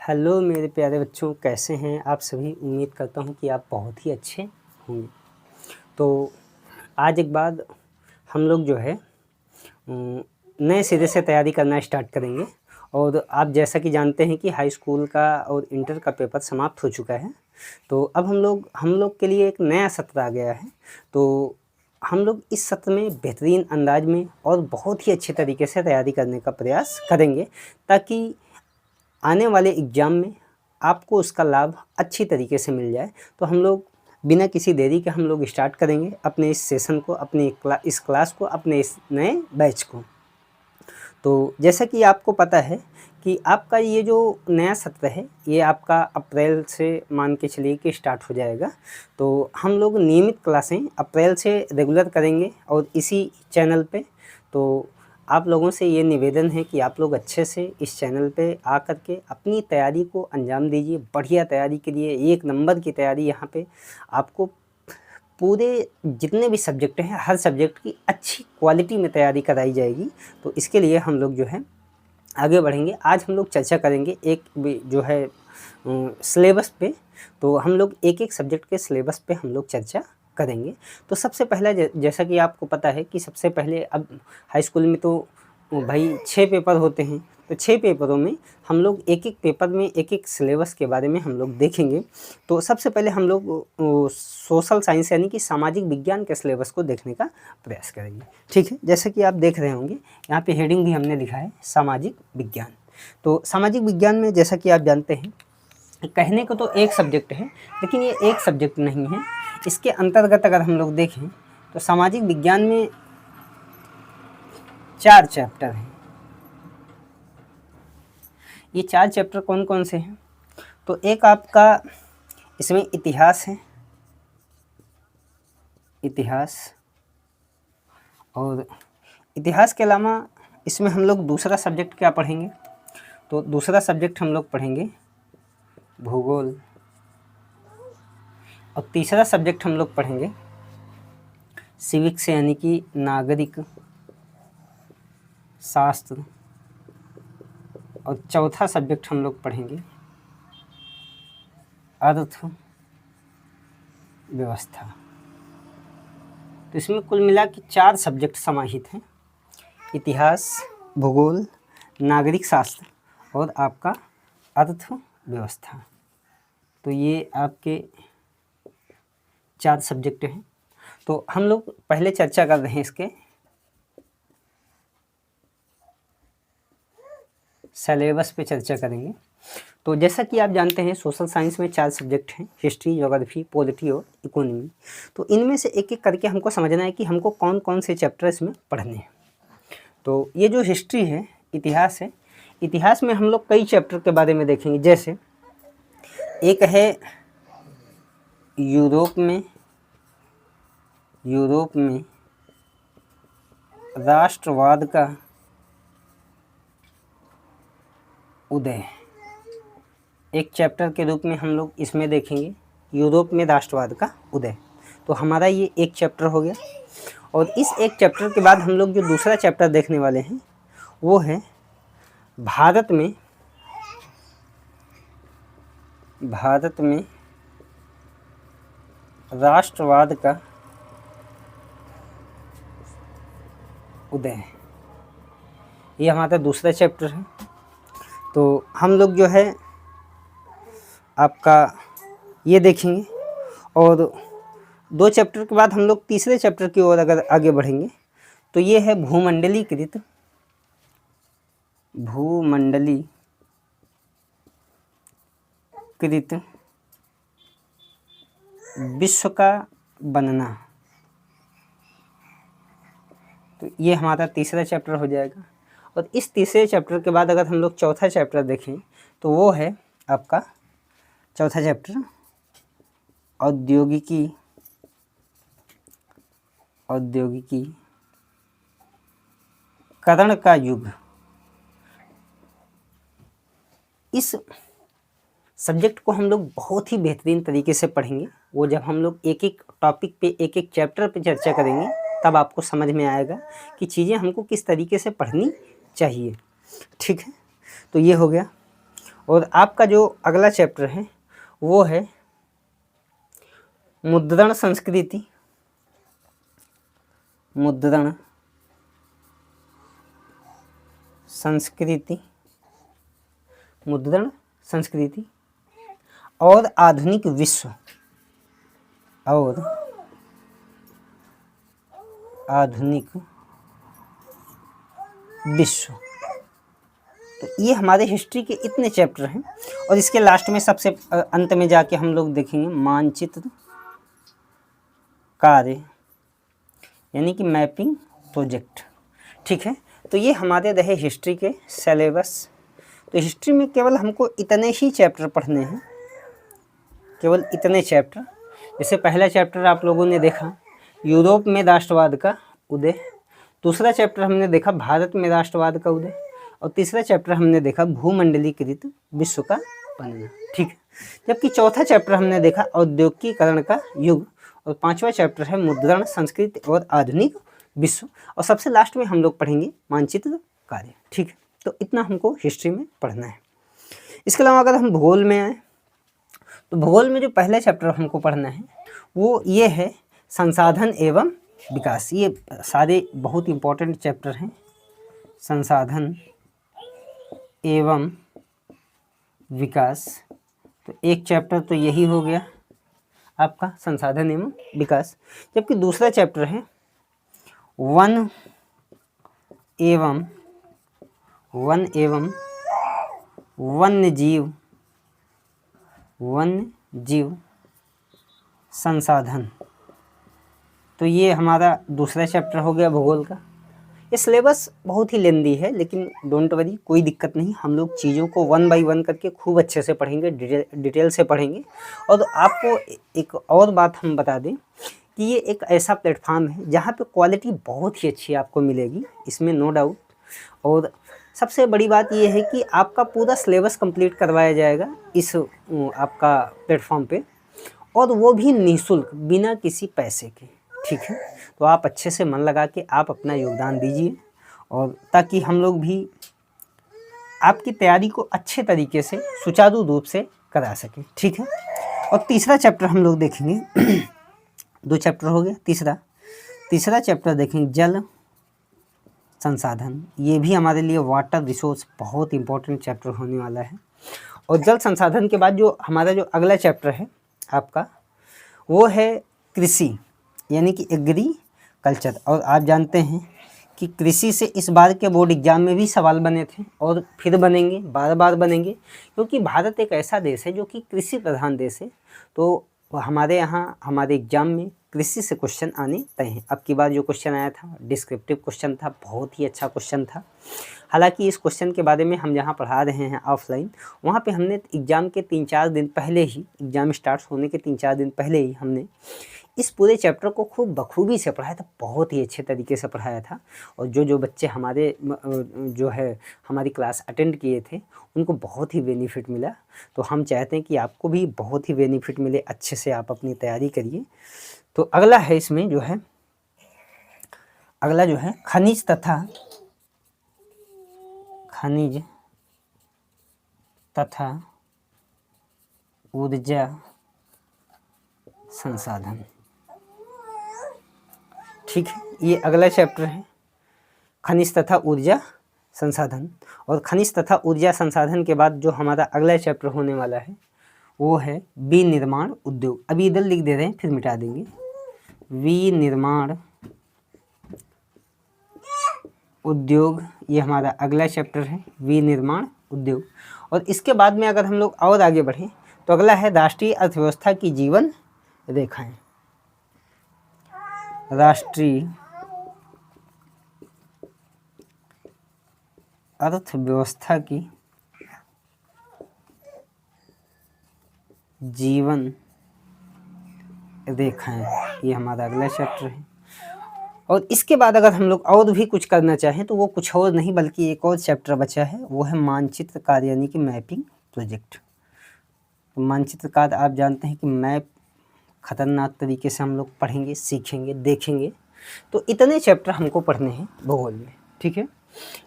Hello मेरे प्यारे बच्चों, कैसे हैं आप सभी। उम्मीद करता हूं कि आप बहुत ही अच्छे होंगे। तो आज एक बाद हम लोग जो है नए सिरे से तैयारी करना स्टार्ट करेंगे। और आप जैसा कि जानते हैं कि हाई स्कूल का और इंटर का पेपर समाप्त हो चुका है। तो अब हम लोग के लिए एक नया सत्र आ गया है। तो हम लोग इस सत्र में बेहतरीन अंदाज में और बहुत ही अच्छे तरीके से तैयारी करने का प्रयास करेंगे, ताकि आने वाले एग्ज़ाम में आपको उसका लाभ अच्छी तरीके से मिल जाए। तो हम लोग बिना किसी देरी के हम लोग स्टार्ट करेंगे अपने इस सेशन को, अपनी इस क्लास को, अपने इस नए बैच को। तो जैसा कि आपको पता है कि आपका ये जो नया सत्र है ये आपका अप्रैल से मान के चलिए कि स्टार्ट हो जाएगा। तो हम लोग नियमित क्लासें अप्रैल से रेगुलर करेंगे और इसी चैनल पे। तो आप लोगों से ये निवेदन है कि आप लोग अच्छे से इस चैनल पे आकर के अपनी तैयारी को अंजाम दीजिए। बढ़िया तैयारी के लिए एक नंबर की तैयारी यहाँ पे आपको पूरे जितने भी सब्जेक्ट हैं हर सब्जेक्ट की अच्छी क्वालिटी में तैयारी कराई जाएगी। तो इसके लिए हम लोग जो है आगे बढ़ेंगे। आज हम लोग चर्चा करेंगे एक जो है सिलेबस पे। तो हम लोग एक एक सब्जेक्ट के सिलेबस पे हम लोग चर्चा करेंगे। तो सबसे पहला जैसा कि आपको पता है कि सबसे पहले अब हाई स्कूल में तो भाई 6 पेपर होते हैं। तो 6 पेपरों में हम लोग एक एक पेपर में एक एक सिलेबस के बारे में हम लोग देखेंगे। तो सबसे पहले हम लोग सोशल साइंस यानी कि सामाजिक विज्ञान के सिलेबस को देखने का प्रयास करेंगे। ठीक है, जैसे कि आप देख रहे होंगे यहाँ पे हेडिंग भी हमने लिखा है सामाजिक विज्ञान। तो सामाजिक विज्ञान में जैसा कि आप जानते हैं, कहने को तो एक सब्जेक्ट है लेकिन ये एक सब्जेक्ट नहीं है। इसके अंतर्गत अगर हम लोग देखें तो सामाजिक विज्ञान में 4 चैप्टर हैं। ये 4 चैप्टर कौन कौन से हैं? तो एक आपका इसमें इतिहास है, इतिहास। और इतिहास के अलावा इसमें हम लोग दूसरा सब्जेक्ट क्या पढ़ेंगे? तो दूसरा सब्जेक्ट हम लोग पढ़ेंगे भूगोल। और तीसरा सब्जेक्ट हम लोग पढ़ेंगे सिविक्स यानी कि नागरिक शास्त्र। और चौथा सब्जेक्ट हम लोग पढ़ेंगे अर्थ व्यवस्था। तो इसमें कुल मिला के 4 सब्जेक्ट समाहित हैं: इतिहास, भूगोल, नागरिक शास्त्र और आपका अर्थ व्यवस्था। तो ये आपके 4 सब्जेक्ट हैं। तो हम लोग पहले चर्चा कर रहे हैं इसके सिलेबस पे चर्चा करेंगे। तो जैसा कि आप जानते हैं सोशल साइंस में 4 सब्जेक्ट हैं: हिस्ट्री, ज्योग्राफी, पॉलिटी और इकोनॉमी। तो इनमें से एक एक करके हमको समझना है कि हमको कौन कौन से चैप्टर इसमें पढ़ने हैं। तो ये जो हिस्ट्री है, इतिहास है, इतिहास में हम लोग कई चैप्टर के बारे में देखेंगे। जैसे एक है यूरोप में राष्ट्रवाद का उदय। एक चैप्टर के रूप में हम लोग इसमें देखेंगे यूरोप में राष्ट्रवाद का उदय। तो हमारा ये एक चैप्टर हो गया। और इस एक चैप्टर के बाद हम लोग जो दूसरा चैप्टर देखने वाले हैं वो है भारत में राष्ट्रवाद का उदय। ये हमारा दूसरा चैप्टर है। तो हम लोग जो है आपका ये देखेंगे। और 2 चैप्टर के बाद हम लोग तीसरे चैप्टर की ओर अगर आगे बढ़ेंगे तो ये है भूमंडलीकृत विश्व का बनना। तो ये हमारा तीसरा चैप्टर हो जाएगा। और इस तीसरे चैप्टर के बाद अगर हम लोग चौथा चैप्टर देखें तो वो है आपका चौथा चैप्टर औद्योगिकीकरण का युग। इस सब्जेक्ट को हम लोग बहुत ही बेहतरीन तरीके से पढ़ेंगे। वो जब हम लोग एक एक टॉपिक पे एक एक चैप्टर पे चर्चा करेंगे तब आपको समझ में आएगा कि चीज़ें हमको किस तरीके से पढ़नी चाहिए। ठीक है, तो ये हो गया। और आपका जो अगला चैप्टर है वो है मुद्रण संस्कृति, मुद्रण संस्कृति, मुद्रण संस्कृति और आधुनिक विश्व, और आधुनिक विश्व। तो ये हमारे हिस्ट्री के इतने चैप्टर हैं। और इसके लास्ट में सबसे अंत में जाके हम लोग देखेंगे मानचित्र कार्य, यानी कि मैपिंग प्रोजेक्ट। ठीक है, तो ये हमारे रहे हिस्ट्री के सिलेबस। तो हिस्ट्री में केवल हमको इतने ही चैप्टर पढ़ने हैं, केवल इतने चैप्टर। जैसे पहला चैप्टर आप लोगों ने देखा यूरोप में राष्ट्रवाद का उदय, दूसरा चैप्टर हमने देखा भारत में राष्ट्रवाद का उदय, और तीसरा चैप्टर हमने देखा भूमंडलीकृत विश्व का बनना। ठीक है, जबकि चौथा चैप्टर हमने देखा औद्योगिकीकरण का युग, और पांचवा चैप्टर है मुद्रण संस्कृति और आधुनिक विश्व, और सबसे लास्ट में हम लोग पढ़ेंगे मानचित्र कार्य। ठीक है, तो इतना हमको हिस्ट्री में पढ़ना है। इसके अलावा अगर हम भूगोल में आए तो भूगोल में जो पहला चैप्टर हमको पढ़ना है वो ये है संसाधन एवं विकास। ये सारे बहुत इम्पोर्टेंट चैप्टर हैं, संसाधन एवं विकास। तो एक चैप्टर तो यही हो गया आपका संसाधन एवं विकास, जबकि दूसरा चैप्टर है वन एवं वन्य जीव संसाधन। तो ये हमारा दूसरा चैप्टर हो गया भूगोल का। ये सिलेबस बहुत ही लेंदी है, लेकिन डोंट वरी, कोई दिक्कत नहीं। हम लोग चीज़ों को 1 बाय 1 करके खूब अच्छे से पढ़ेंगे, डिटेल से पढ़ेंगे। और आपको एक और बात हम बता दें कि ये एक ऐसा प्लेटफॉर्म है जहाँ पे क्वालिटी बहुत ही अच्छी आपको मिलेगी, इसमें नो डाउट। और सबसे बड़ी बात ये है कि आपका पूरा सिलेबस कंप्लीट करवाया जाएगा इस आपका प्लेटफॉर्म पे, और वो भी निःशुल्क, बिना किसी पैसे के। ठीक है, तो आप अच्छे से मन लगा के आप अपना योगदान दीजिए, और ताकि हम लोग भी आपकी तैयारी को अच्छे तरीके से सुचारू रूप से करा सकें। ठीक है, और तीसरा चैप्टर हम लोग देखेंगे 2 चैप्टर हो गया, तीसरा चैप्टर देखेंगे जल संसाधन। ये भी हमारे लिए वाटर रिसोर्स बहुत इंपॉर्टेंट चैप्टर होने वाला है। और जल संसाधन के बाद जो हमारा जो अगला चैप्टर है आपका वो है कृषि, यानी कि एग्रीकल्चर। और आप जानते हैं कि कृषि से इस बार के बोर्ड एग्जाम में भी सवाल बने थे और फिर बनेंगे, बार बार बनेंगे, क्योंकि भारत एक ऐसा देश है जो कि कृषि प्रधान देश है। तो हमारे यहाँ हमारे एग्जाम में कृषि से क्वेश्चन आने तय हैं। अब की बार जो क्वेश्चन आया था डिस्क्रिप्टिव क्वेश्चन था, बहुत ही अच्छा क्वेश्चन था। हालांकि इस क्वेश्चन के बारे में हम जहाँ पढ़ा रहे हैं ऑफलाइन, वहाँ पे हमने एग्ज़ाम के 3-4 दिन पहले ही, एग्ज़ाम स्टार्ट होने के 3-4 दिन पहले ही हमने इस पूरे चैप्टर को खूब बखूबी से पढ़ाया था, बहुत ही अच्छे तरीके से पढ़ाया था। और जो बच्चे हमारे जो है हमारी क्लास अटेंड किए थे उनको बहुत ही बेनिफिट मिला। तो हम चाहते हैं कि आपको भी बहुत ही बेनिफिट मिले, अच्छे से आप अपनी तैयारी करिए। तो अगला है इसमें जो है, अगला जो है खनिज तथा ऊर्जा संसाधन। ठीक है, ये अगला चैप्टर है खनिज तथा ऊर्जा संसाधन। और खनिज तथा ऊर्जा संसाधन के बाद जो हमारा अगला चैप्टर होने वाला है वो है विनिर्माण उद्योग। अभी इधर लिख दे रहे हैं, फिर मिटा देंगे। विनिर्माण उद्योग, ये हमारा अगला चैप्टर है, विनिर्माण उद्योग। और इसके बाद में अगर हम लोग और आगे बढ़ें तो अगला है राष्ट्रीय अर्थव्यवस्था की जीवन रेखाएं। राष्ट्रीय अर्थव्यवस्था की जीवन रेखाएं, ये हमारा अगला चैप्टर है। और इसके बाद अगर हम लोग और भी कुछ करना चाहें तो वो कुछ और नहीं बल्कि एक और चैप्टर बचा है, वो है मानचित्र कार्य, यानी कि मैपिंग प्रोजेक्ट। तो मानचित्र कार्य आप जानते हैं कि मैप खतरनाक तरीके से हम लोग पढ़ेंगे, सीखेंगे, देखेंगे। तो इतने चैप्टर हमको पढ़ने हैं भूगोल में। ठीक है,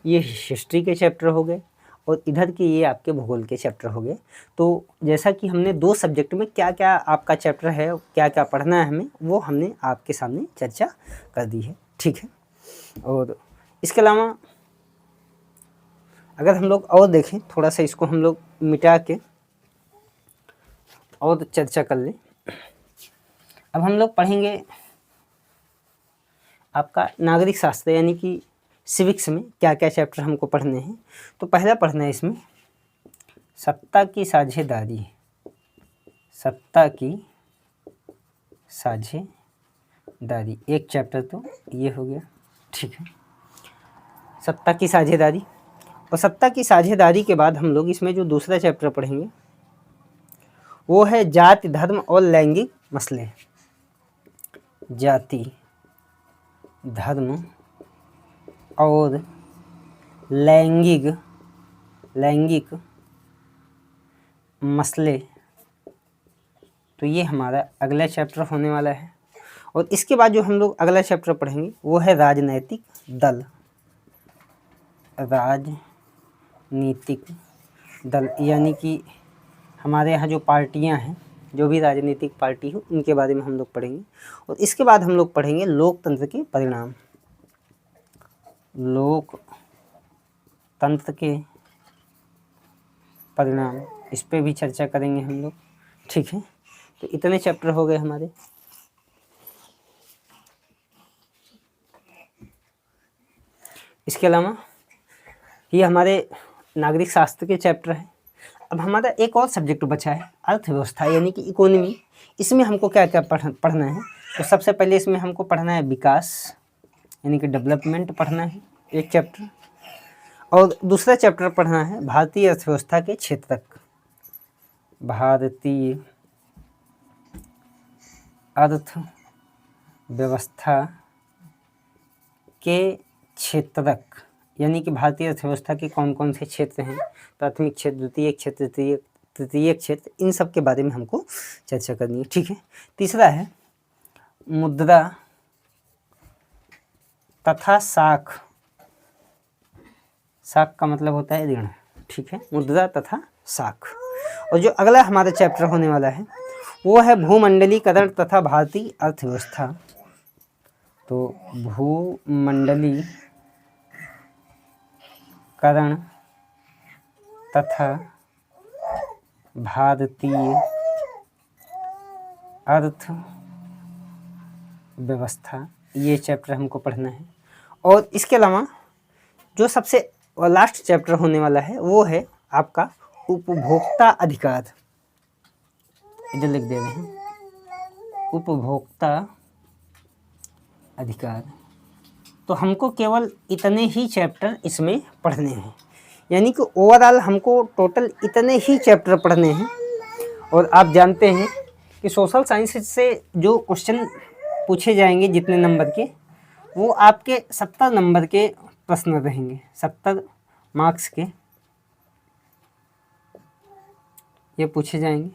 ये हिस्ट्री के चैप्टर हो गए। और इधर के ये आपके भूगोल के चैप्टर हो गए। तो जैसा कि हमने 2 सब्जेक्ट में क्या क्या आपका चैप्टर है, क्या क्या पढ़ना है हमें, वो हमने आपके सामने चर्चा कर दी है, ठीक है। और इसके अलावा अगर हम लोग और देखें, थोड़ा सा इसको हम लोग मिटा के और चर्चा कर लें। अब हम लोग पढ़ेंगे आपका नागरिक शास्त्र यानी कि सिविक्स में क्या क्या चैप्टर हमको पढ़ने हैं। तो पहला पढ़ना है इसमें सत्ता की साझेदारी। सत्ता की साझेदारी एक चैप्टर तो ये हो गया, ठीक है, सत्ता की साझेदारी। और सत्ता की साझेदारी के बाद हम लोग इसमें जो दूसरा चैप्टर पढ़ेंगे वो है जाति धर्म और लैंगिक मसले। जाति धर्म और लैंगिक मसले, तो ये हमारा अगला चैप्टर होने वाला है। और इसके बाद जो हम लोग अगला चैप्टर पढ़ेंगे वो है राजनैतिक दल। राजनीतिक दल यानी कि हमारे यहाँ जो पार्टियां हैं, जो भी राजनीतिक पार्टी हो, उनके बारे में हम लोग पढ़ेंगे। और इसके बाद हम लोग पढ़ेंगे लोकतंत्र के परिणाम। लोकतंत्र के परिणाम, इस पे भी चर्चा करेंगे हम लोग, ठीक है। तो इतने चैप्टर हो गए हमारे। इसके अलावा ये हमारे नागरिक शास्त्र के चैप्टर हैं। अब हमारा एक और सब्जेक्ट बचा है अर्थव्यवस्था यानी कि इकोनॉमी। इसमें हमको क्या क्या पढ़ना है। तो सबसे पहले इसमें हमको पढ़ना है विकास यानी कि डेवलपमेंट पढ़ना है, एक चैप्टर। और दूसरा चैप्टर पढ़ना है भारतीय अर्थव्यवस्था के क्षेत्रक। भारतीय अर्थव्यवस्था के क्षेत्रक यानी कि भारतीय अर्थव्यवस्था के कौन कौन से क्षेत्र हैं, प्राथमिक क्षेत्र, द्वितीयक क्षेत्र, तृतीयक क्षेत्र, इन सब के बारे में हमको चर्चा करनी है, ठीक है। तीसरा है मुद्रा तथा साख। साख का मतलब होता है ऋण, ठीक है, मुद्रा तथा साख। और जो अगला हमारा चैप्टर होने वाला है वो है भूमंडलीकरण तथा भारतीय अर्थव्यवस्था। तो भूमंडलीकरण तथा भारतीय अर्थव्यवस्था, ये चैप्टर हमको पढ़ना है। और इसके अलावा जो सबसे लास्ट चैप्टर होने वाला है वो है आपका उपभोक्ता अधिकार। इधर लिख दे रहे हैं उपभोक्ता अधिकार। तो हमको केवल इतने ही चैप्टर इसमें पढ़ने हैं, यानी कि ओवरऑल हमको टोटल इतने ही चैप्टर पढ़ने हैं। और आप जानते हैं कि सोशल साइंस से जो क्वेश्चन पूछे जाएंगे जितने नंबर के, वो आपके 70 नंबर के प्रश्न रहेंगे, 70 मार्क्स के ये पूछे जाएंगे,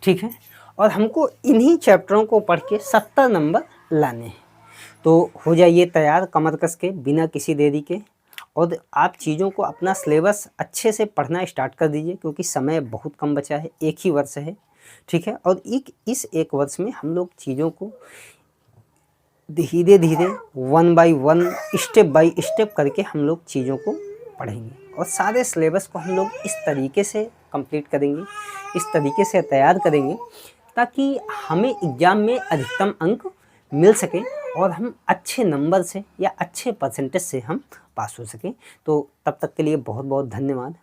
ठीक है। और हमको इन्हीं चैप्टरों को पढ़ के 70 नंबर लाने हैं। तो हो जाइए तैयार कमर कस के, बिना किसी देरी के। और आप चीज़ों को अपना सिलेबस अच्छे से पढ़ना स्टार्ट कर दीजिए, क्योंकि समय बहुत कम बचा है, एक ही वर्ष है, ठीक है। और इस एक वर्ष में हम लोग चीज़ों को धीरे धीरे 1 बाय 1 स्टेप बाय स्टेप करके हम लोग चीज़ों को पढ़ेंगे। और सारे सिलेबस को हम लोग इस तरीके से कंप्लीट करेंगे, इस तरीके से तैयार करेंगे ताकि हमें एग्ज़ाम में अधिकतम अंक मिल सके और हम अच्छे नंबर से या अच्छे परसेंटेज से हम पास हो सकें। तो तब तक के लिए बहुत बहुत धन्यवाद।